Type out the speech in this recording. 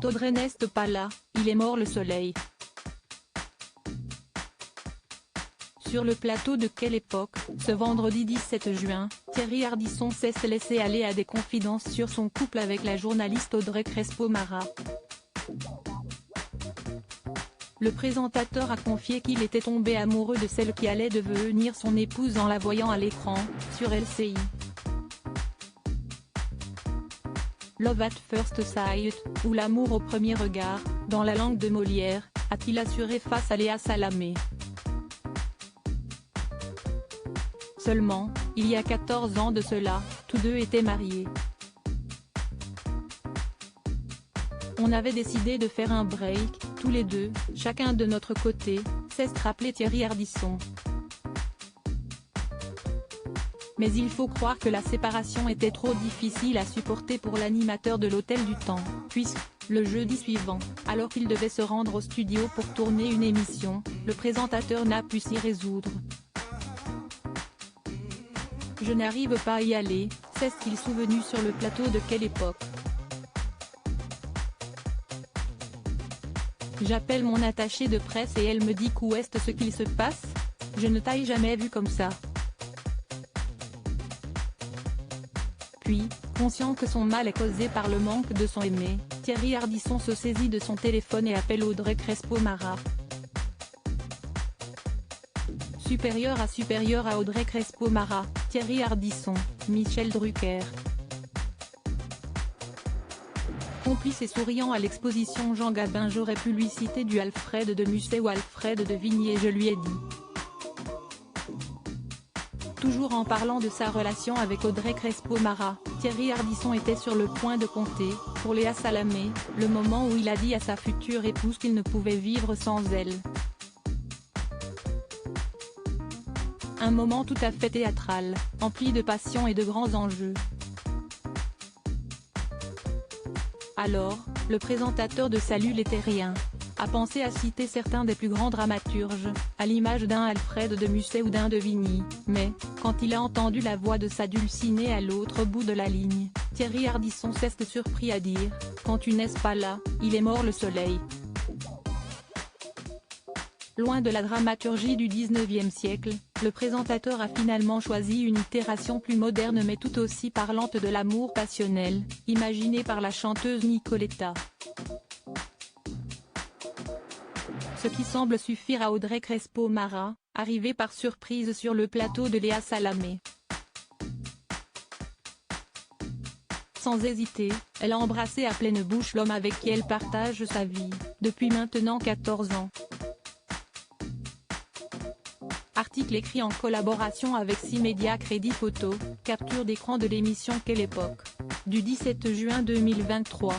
Quand Audrey n'est pas là, il est mort le soleil. Sur le plateau de Quelle époque, ce vendredi 17 juin, Thierry Ardisson s'est laissé aller à des confidences sur son couple avec la journaliste Audrey Crespo-Mara. Le présentateur a confié qu'il était tombé amoureux de celle qui allait devenir son épouse en la voyant à l'écran, sur LCI. Love at First Sight, ou l'amour au premier regard, dans la langue de Molière, a-t-il assuré face à Léa Salamé. Seulement, il y a 14 ans de cela, tous deux étaient mariés. On avait décidé de faire un break, tous les deux, chacun de notre côté, s'est rappelé Thierry Ardisson. Mais il faut croire que la séparation était trop difficile à supporter pour l'animateur de l'Hôtel du Temps, puisque, le jeudi suivant, alors qu'il devait se rendre au studio pour tourner une émission, le présentateur n'a pu s'y résoudre. Je n'arrive pas à y aller, s'est-il souvenu sur le plateau de Quelle époque. J'appelle mon attachée de presse et elle me dit qu'où est ce qu'il se passe. Je ne t'ai jamais vu comme ça. Puis, conscient que son mal est causé par le manque de son aimé, Thierry Ardisson se saisit de son téléphone et appelle Audrey Crespo-Mara. Supérieur à Audrey Crespo-Mara, Thierry Ardisson, Michel Drucker. Complice et souriant à l'exposition Jean Gabin, j'aurais pu lui citer du Alfred de Musset ou Alfred de Vigny et je lui ai dit. Toujours en parlant de sa relation avec Audrey Crespo-Mara, Thierry Ardisson était sur le point de compter, pour Léa Salamé, le moment où il a dit à sa future épouse qu'il ne pouvait vivre sans elle. Un moment tout à fait théâtral, empli de passion et de grands enjeux. Alors, le présentateur de Salut les Terriens a pensé à citer certains des plus grands dramaturges, à l'image d'un Alfred de Musset ou d'un de Vigny, mais, quand il a entendu la voix de sa Dulcinée à l'autre bout de la ligne, Thierry Ardisson s'est surpris à dire « Quand tu n'es pas là, il est mort le soleil ». Loin de la dramaturgie du XIXe siècle, le présentateur a finalement choisi une itération plus moderne mais tout aussi parlante de l'amour passionnel, imaginé par la chanteuse Nicoletta. Ce qui semble suffire à Audrey Crespo-Mara, arrivée par surprise sur le plateau de Léa Salamé. Sans hésiter, elle a embrassé à pleine bouche l'homme avec qui elle partage sa vie, depuis maintenant 14 ans. Article écrit en collaboration avec 6 médias. Crédit photo, capture d'écran de l'émission Quelle époque, du 17 juin 2023.